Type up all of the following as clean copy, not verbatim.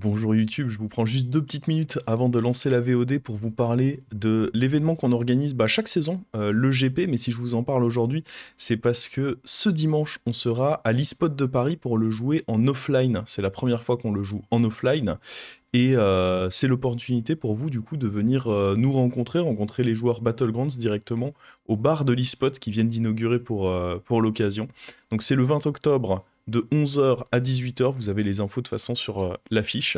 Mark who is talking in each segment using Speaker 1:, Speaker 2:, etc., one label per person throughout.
Speaker 1: Bonjour YouTube, je vous prends juste 2 petites minutes avant de lancer la VOD pour vous parler de l'événement qu'on organise chaque saison, le GP, mais si je vous en parle aujourd'hui, c'est parce que ce dimanche, on sera à l'eSpot de Paris pour le jouer en offline. C'est la première fois qu'on le joue en offline, et c'est l'opportunité pour vous du coup de venir nous rencontrer les joueurs Battlegrounds directement au bar de l'eSpot qui viennent d'inaugurer pour l'occasion. Donc c'est le 20 octobre de 11 h à 18 h, vous avez les infos de toute façon sur l'affiche.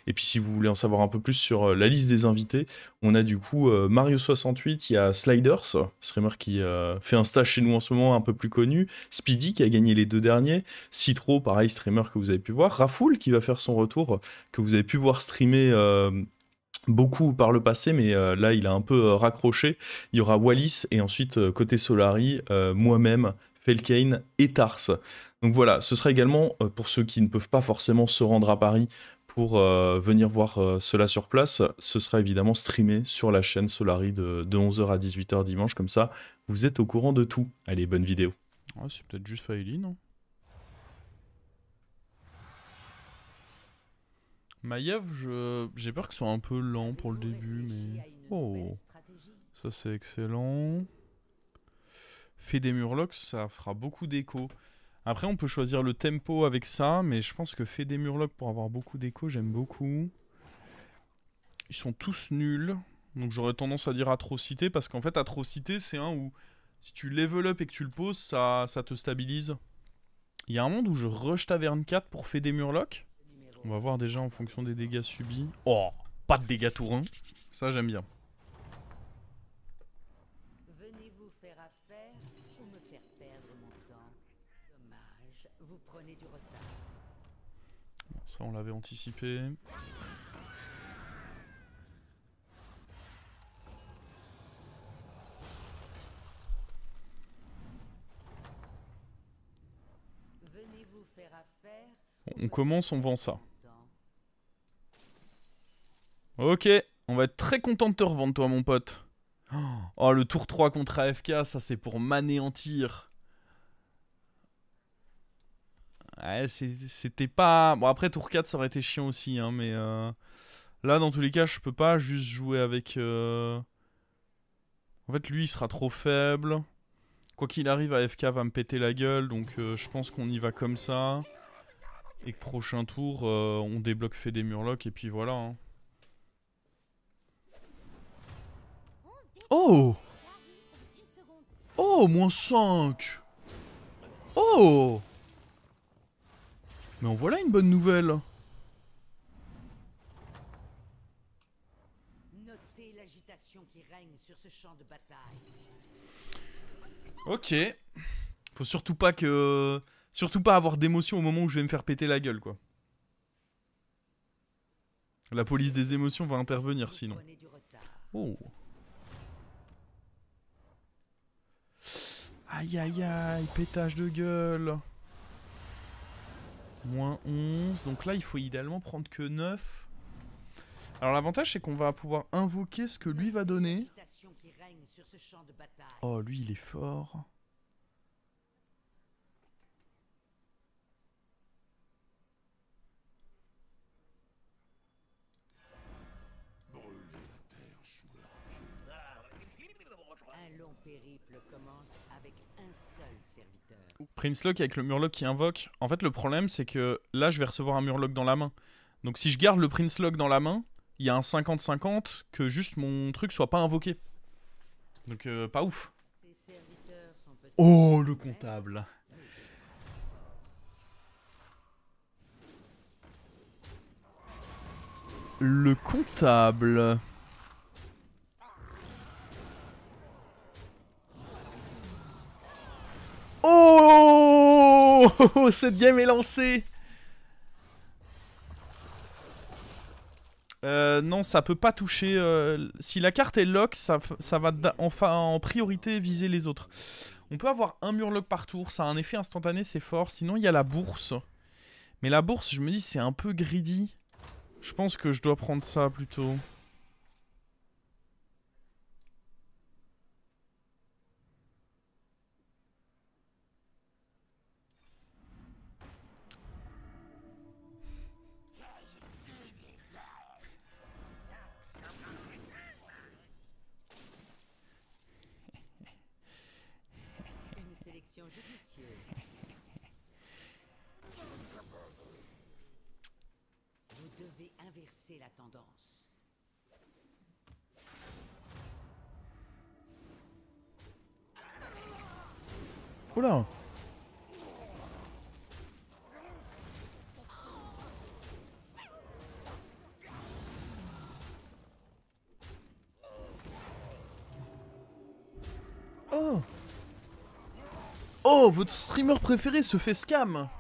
Speaker 1: Et puis si vous voulez en savoir un peu plus sur la liste des invités, on a du coup Mario68, il y a Sliders, streamer qui fait un stage chez nous en ce moment un peu plus connu, Speedy qui a gagné les 2 derniers, Citro, pareil, streamer que vous avez pu voir, Rafoul qui va faire son retour, que vous avez pu voir streamer beaucoup par le passé, mais là il a un peu raccroché. Il y aura Wallis et ensuite côté Solari, moi-même, Felkane et Tars. Donc voilà, ce sera également pour ceux qui ne peuvent pas forcément se rendre à Paris pour venir voir cela sur place, ce sera évidemment streamé sur la chaîne Solari de 11 h à 18 h dimanche, comme ça vous êtes au courant de tout. Allez, bonne vidéo.
Speaker 2: Ouais, c'est peut-être juste Faeli, non? Maiev, j'ai peur que ce soit un peu lent pour le début, mais... Oh, ça c'est excellent. Fait des murlocs, ça fera beaucoup d'écho. Après, on peut choisir le tempo avec ça, mais je pense que fait des murlocs pour avoir beaucoup d'écho, j'aime beaucoup. Ils sont tous nuls, donc j'aurais tendance à dire atrocité, parce qu'en fait, atrocité, c'est un où si tu level up et que tu le poses, ça te stabilise. Il y a un monde où je rush taverne 4 pour fait des murlocs. On va voir déjà en fonction des dégâts subis. Oh, pas de dégâts tour 1. Ça, j'aime bien.
Speaker 3: Venez-vous faire affaire ou me faire perdre mon temps? Dommage, vous prenez du retard.
Speaker 2: Bon, ça, on l'avait anticipé.
Speaker 3: Venez-vous faire affaire?
Speaker 2: On commence, on vend ça. Ok, on va être très content de te revendre, toi, mon pote. Oh, le tour 3 contre AFK, ça, c'est pour m'anéantir. Ouais, c'était pas... Bon, après, tour 4, ça aurait été chiant aussi, hein, mais... Là, dans tous les cas, je peux pas juste jouer avec... En fait, lui, il sera trop faible. Quoi qu'il arrive, AFK va me péter la gueule, donc je pense qu'on y va comme ça. Et que prochain tour, on débloque fait des murlocs, et puis voilà. Hein. Oh! Oh, -5! Oh! Mais en voilà une bonne nouvelle.
Speaker 3: Notez l'agitation qui règne sur ce champ de bataille.
Speaker 2: Ok. Faut surtout pas que... Surtout pas avoir d'émotion au moment où je vais me faire péter la gueule, quoi. La police des émotions va intervenir, sinon. Oh. Aïe aïe aïe, pétage de gueule. -11. Donc là, il faut idéalement prendre que 9. Alors l'avantage, c'est qu'on va pouvoir invoquer ce que lui va donner. Oh, lui, il est fort.
Speaker 3: Un long périple commence avec un seul serviteur.
Speaker 2: Princelock avec le Murloc qui invoque. En fait, le problème, c'est que là, je vais recevoir un Murloc dans la main. Donc si je garde le Princelock dans la main, il y a un 50-50 que juste mon truc soit pas invoqué. Donc pas ouf. Oh, le comptable. Le comptable. Oh, cette game est lancée. Non, ça peut pas toucher. Si la carte est lock, ça va enfin en priorité viser les autres. On peut avoir un murloc par tour, ça a un effet instantané, c'est fort. Sinon, il y a la bourse. Mais la bourse, je me dis, c'est un peu greedy. Je pense que je dois prendre ça plutôt.
Speaker 3: judicieuse. Vous devez inverser la tendance.
Speaker 2: Oula. Oh. Oh, votre streamer préféré se fait scam.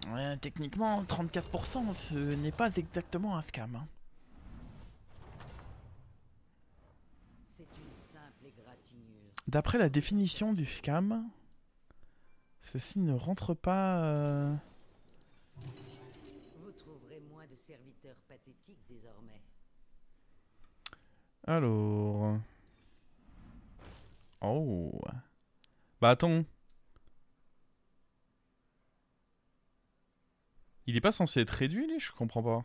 Speaker 2: Ouais, techniquement, 34%, ce n'est pas exactement un scam. Hein.
Speaker 3: C'est une simple égratignure.
Speaker 2: D'après la définition du scam, ceci ne rentre pas...
Speaker 3: Vous trouverez moins de serviteurs pathétiques désormais.
Speaker 2: Alors... Oh... Bah attends... Il est pas censé être réduit, lui? Je comprends pas.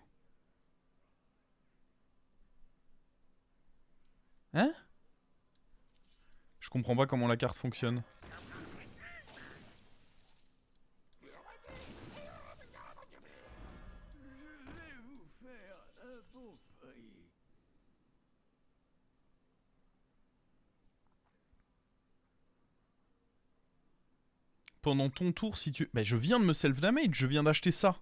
Speaker 2: Hein? Je comprends pas comment la carte fonctionne. Pendant ton tour, si tu... Bah je viens de me self-damage, je viens d'acheter ça.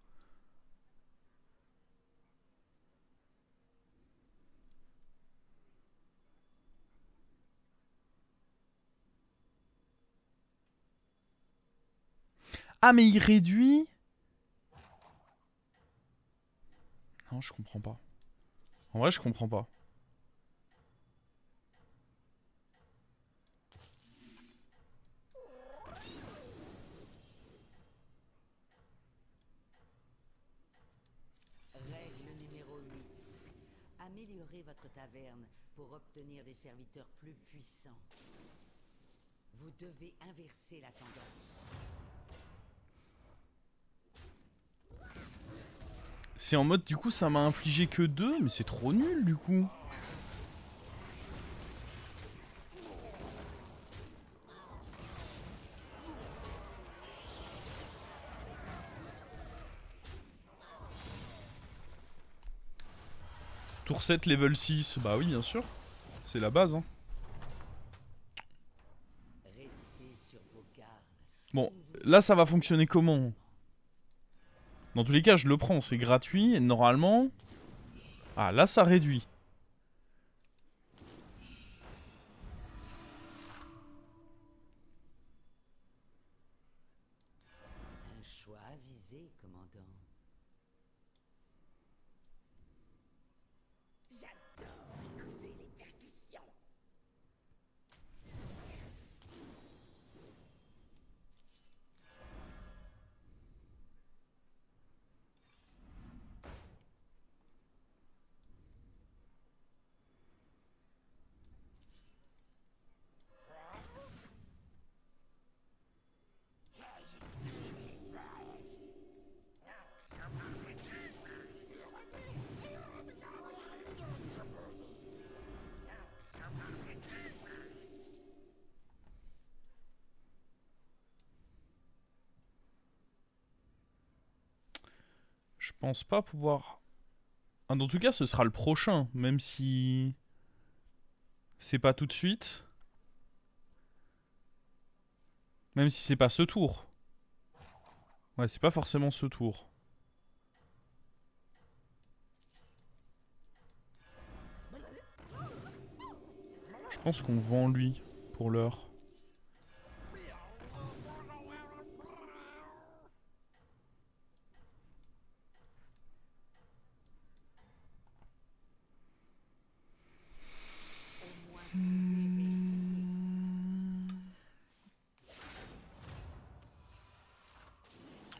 Speaker 2: Ah mais il réduit... Non, je comprends pas. En vrai, je comprends pas.
Speaker 3: Règle numéro 8. Améliorez votre taverne pour obtenir des serviteurs plus puissants. Vous devez inverser la tendance.
Speaker 2: C'est en mode, du coup, ça m'a infligé que 2, mais c'est trop nul, du coup. Tour 7, level 6. Bah oui, bien sûr. C'est la base, hein.
Speaker 3: Restez sur vos gardes.
Speaker 2: Bon, là, ça va fonctionner comment? Dans tous les cas, je le prends, c'est gratuit, et normalement... Ah, là, ça réduit.
Speaker 3: Un choix avisé, commandant. J'adore écouter les percussions.
Speaker 2: Je pense pas pouvoir... Ah, dans tout cas, ce sera le prochain, même si... C'est pas tout de suite. Même si c'est pas ce tour. Ouais, c'est pas forcément ce tour. Je pense qu'on vend lui, pour l'heure.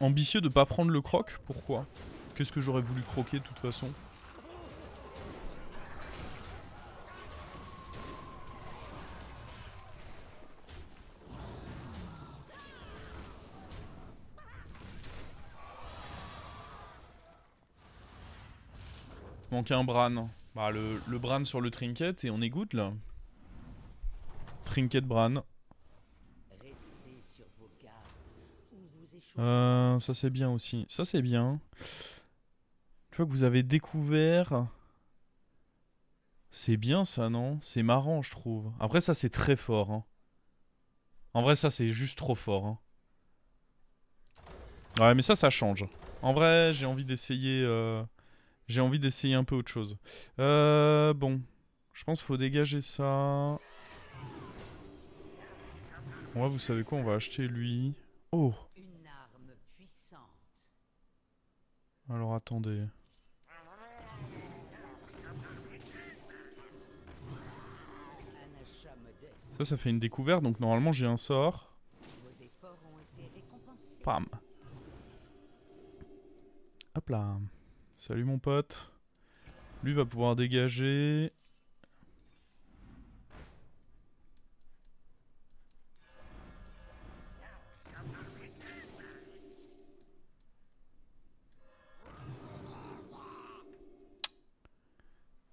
Speaker 2: Ambitieux de pas prendre le croc? Pourquoi? Qu'est-ce que j'aurais voulu croquer de toute façon? Manquait un Bran. Bah le Bran sur le trinket et on est good là. Trinket Bran.
Speaker 3: Restez sur
Speaker 2: Ça c'est bien aussi. Ça c'est bien. Tu vois que vous avez découvert... C'est bien ça, non? C'est marrant, je trouve. Après, ça, c'est très fort. Hein. En vrai, ça, c'est juste trop fort. Hein. Ouais, mais ça change. En vrai, j'ai envie d'essayer... J'ai envie d'essayer un peu autre chose. Bon. Je pense qu'il faut dégager ça. Bon, là, vous savez quoi? On va acheter lui. Oh!
Speaker 3: Une arme puissante.
Speaker 2: Alors, attendez.
Speaker 3: Un achat modeste.
Speaker 2: Ça fait une découverte, donc normalement, j'ai un sort.
Speaker 3: Vos efforts ont été récompensés.
Speaker 2: Pam! Hop là. Salut mon pote. Lui va pouvoir dégager.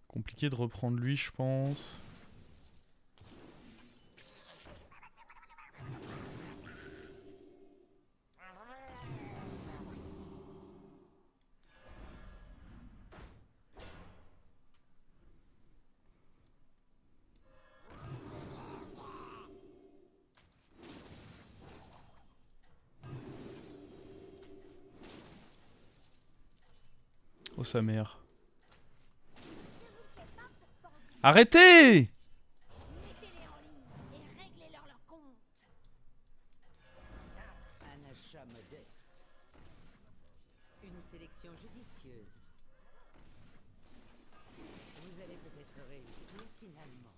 Speaker 2: Compliqué de reprendre lui, je pense. Oh sa mère. Arrêtez!
Speaker 4: Mettez-les en ligne et réglez-leur leur compte.
Speaker 3: Un achat modeste. Une sélection judicieuse. Vous allez peut-être réussir finalement.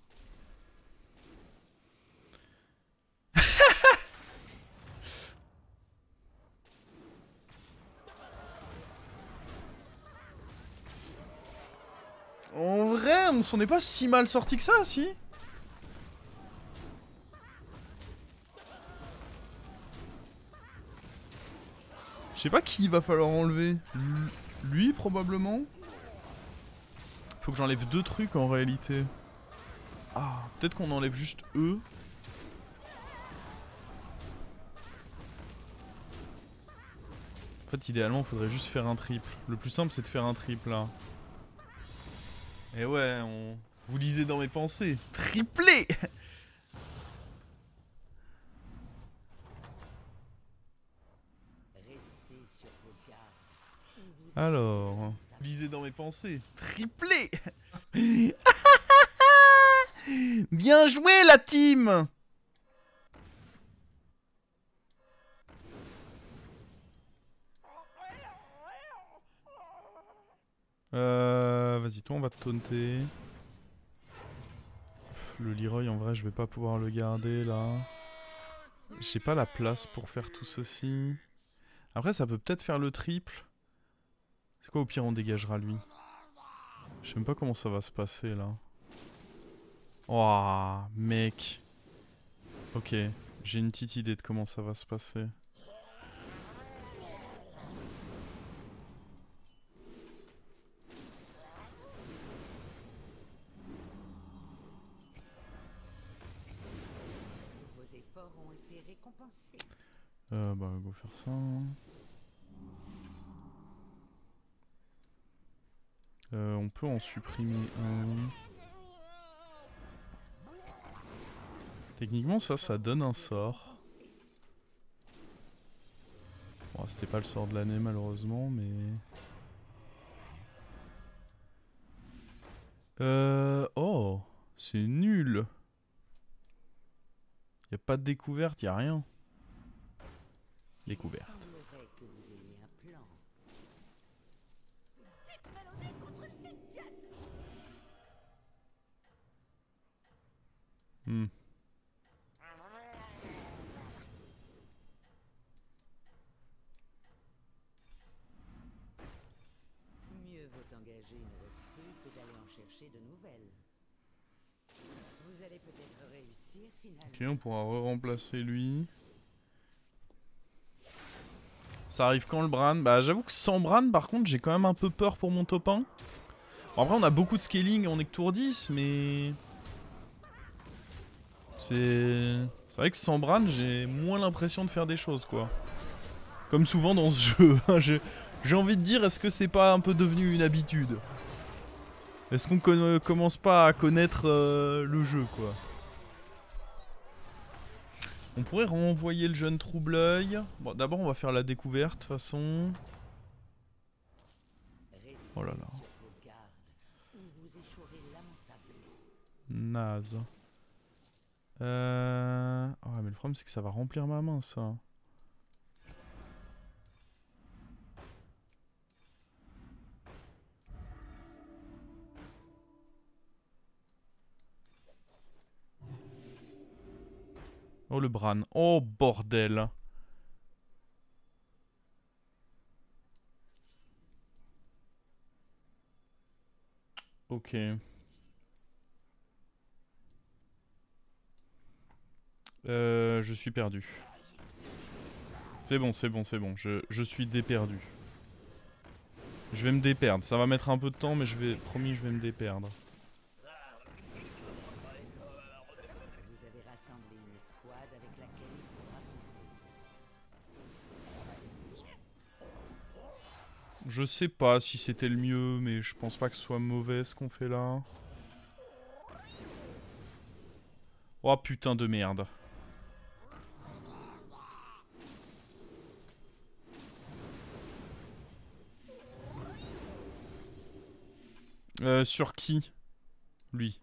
Speaker 2: En vrai, on s'en est pas si mal sorti que ça, si? Je sais pas qui il va falloir enlever. Lui, probablement. Faut que j'enlève 2 trucs en réalité. Ah, peut-être qu'on enlève juste eux. En fait, idéalement, il faudrait juste faire un triple. Le plus simple, c'est de faire un triple, là. Et ouais, vous lisez dans mes pensées. Triplé!
Speaker 3: Restez sur vos gardes.
Speaker 2: Alors, vous lisez dans mes pensées. Triplé! Bien joué, la team! Vas-y, toi, on va te taunter. Le Leroy, en vrai, je vais pas pouvoir le garder, là. J'ai pas la place pour faire tout ceci. Après, ça peut peut-être faire le triple. C'est quoi, au pire, on dégagera lui. Je sais même pas comment ça va se passer, là. Oh, mec. Ok, j'ai une petite idée de comment ça va se passer.
Speaker 3: Vos efforts ont été récompensés.
Speaker 2: Bah, go faire ça. On peut en supprimer un. Techniquement, ça donne un sort. Bon, c'était pas le sort de l'année, malheureusement, mais... Oh, c'est nul. Y a pas de découverte, y a rien. Découverte.
Speaker 3: Il semblerait que vous ayez un plan.
Speaker 4: Dites-moi contre cette pièce.
Speaker 2: Hmm.
Speaker 3: Mieux vaut engager une recrue que d'aller en chercher de nouvelles. Vous allez peut-être réussir finalement.
Speaker 2: Ok, on pourra re-remplacer lui. Ça arrive quand le Bran? Bah j'avoue que sans Bran par contre j'ai quand même un peu peur pour mon top 1. Bon, après on a beaucoup de scaling, on est que tour 10 mais... C'est vrai que sans Bran j'ai moins l'impression de faire des choses quoi. Comme souvent dans ce jeu. J'ai envie de dire, est-ce que c'est pas un peu devenu une habitude? Est-ce qu'on commence pas à connaître le jeu, quoi? On pourrait renvoyer le jeune trouble-œil. Bon, d'abord, on va faire la découverte, de toute façon. Oh là là. Naze. Oh, mais le problème, c'est que ça va remplir ma main, ça. Oh le Bran. Oh bordel. Ok. Je suis perdu. C'est bon, c'est bon, c'est bon. Je suis déperdu. Je vais me déperdre. Ça va mettre un peu de temps, mais promis, je vais me déperdre.
Speaker 3: Vous avez rassemblé une escouade avec laquelle il faudra compter.
Speaker 2: Je sais pas si c'était le mieux, mais je pense pas que ce soit mauvais ce qu'on fait là. Oh putain de merde. Sur qui? Lui.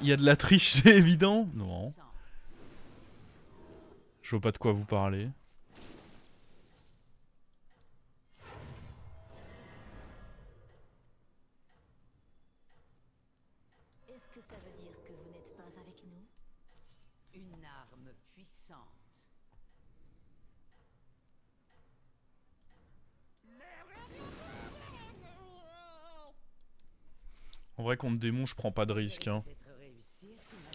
Speaker 2: Il y a de la triche, c'est évident? Non. Je vois pas de quoi vous parlez.
Speaker 4: Est-ce que ça veut dire que vous n'êtes pas avec nous?
Speaker 3: Une arme puissante.
Speaker 2: En vrai, contre démon, je prends pas de risque. Hein.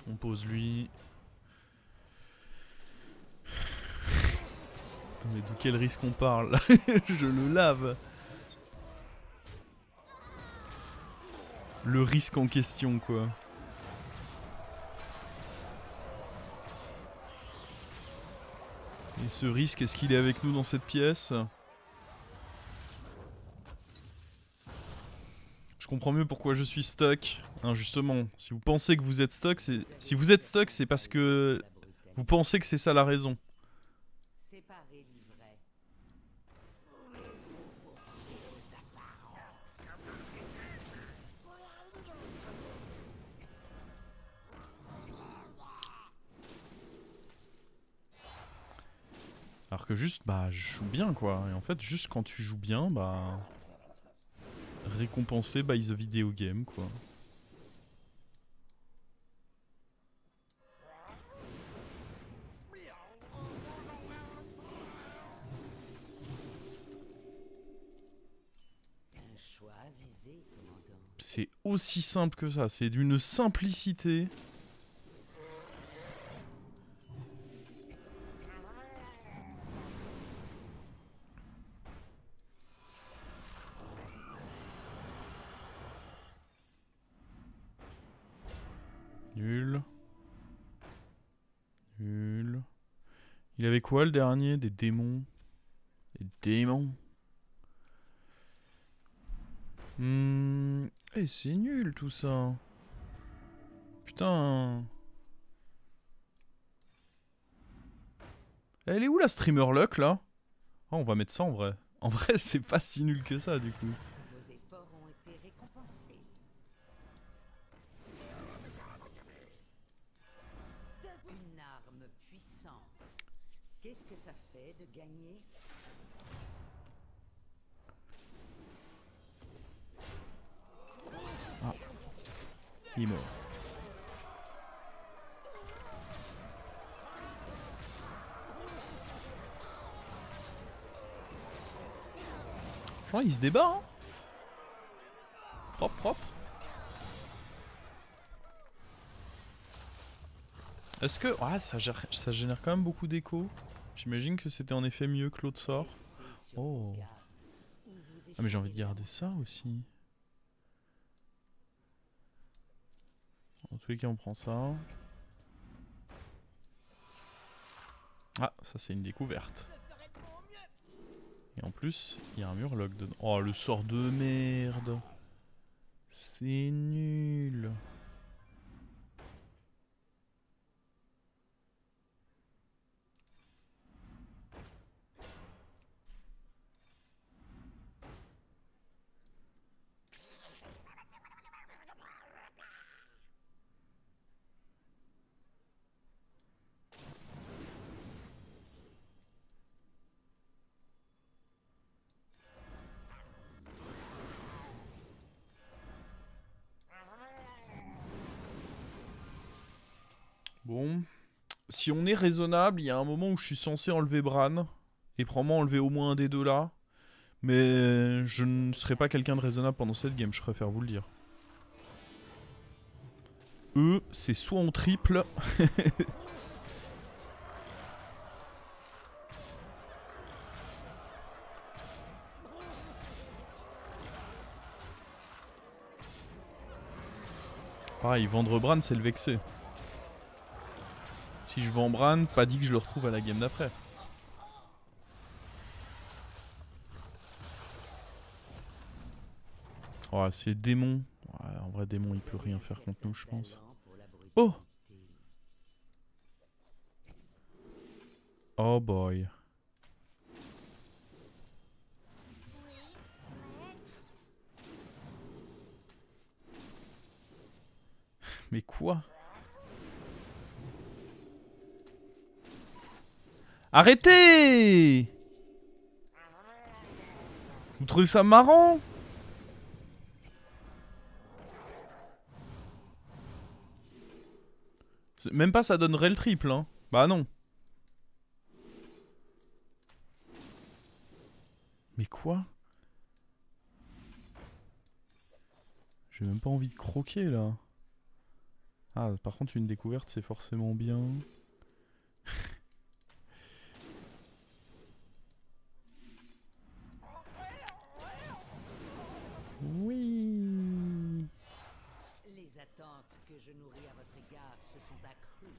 Speaker 2: On pose lui. Mais de quel risque on parle? Je le lave. Le risque en question, quoi. Et ce risque, est-ce qu'il est avec nous dans cette pièce? Je comprends mieux pourquoi je suis stuck. Hein, justement, si vous pensez que vous êtes stuck, c'est parce que vous pensez que c'est ça la raison.
Speaker 3: Séparer l'ivraie.
Speaker 2: Alors que juste, bah, je joue bien, quoi. Et en fait, juste quand tu joues bien, bah... récompensé by the video game, quoi.
Speaker 3: Un choix avisé, commandant.
Speaker 2: C'est aussi simple que ça, c'est d'une simplicité. Nul. Nul. Il avait quoi le dernier? Des démons. Des démons. Eh, c'est nul tout ça. Putain. Elle est où la streamer luck là? Oh, on va mettre ça en vrai. En vrai, c'est pas si nul que ça du coup.
Speaker 3: Vos efforts ont été récompensés. Une arme puissante. Qu'est-ce que ça fait de gagner?
Speaker 2: Il est mort. Franchement, il se débat, hein. Propre, propre. Est-ce que... Ouais, ça génère quand même beaucoup d'écho. J'imagine que c'était en effet mieux que l'autre sort. Oh. Ah mais j'ai envie de garder ça aussi. En tous les cas, on prend ça. Ah, ça c'est une découverte. Et en plus, il y a un murloc dedans. Oh, le sort de merde. C'est nul. Bon, si on est raisonnable, il y a un moment où je suis censé enlever Bran, et probablement enlever au moins un des deux là, mais je ne serai pas quelqu'un de raisonnable pendant cette game, je préfère vous le dire. Eux, c'est soit on triple... Pareil, vendre Bran, c'est le vexer. Si je vends Bran, pas dit que je le retrouve à la game d'après. Oh, c'est démon. Ouais, en vrai, démon, il peut rien faire contre nous, je pense. Oh! Oh boy. Mais quoi? Arrêtez! Vous trouvez ça marrant? Même pas ça donnerait le triple, hein. Bah non. Mais quoi? J'ai même pas envie de croquer là. Ah, par contre, une découverte, c'est forcément bien. Oui.
Speaker 3: Les attentes que je nourris à votre égard se sont accrues.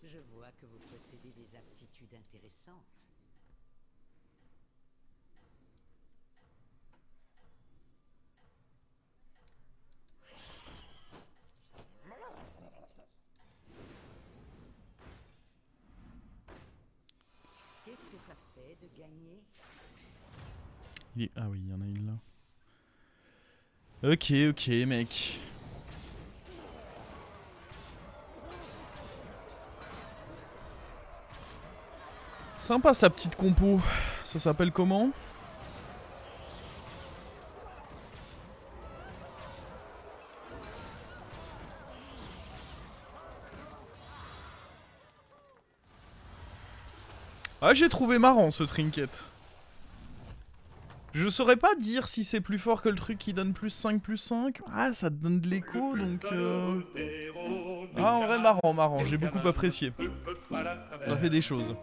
Speaker 3: Je vois que vous possédez des aptitudes intéressantes. Qu'est-ce que ça fait de gagner?
Speaker 2: Ah oui, il y en a une là. Ok, ok, mec. Sympa sa petite compo. Ça s'appelle comment? Ah, j'ai trouvé marrant ce trinket. Je saurais pas dire si c'est plus fort que le truc qui donne plus 5 plus 5. Ah, ça te donne de l'écho donc... Ah, en vrai, marrant, marrant. J'ai beaucoup apprécié. Ça fait des choses.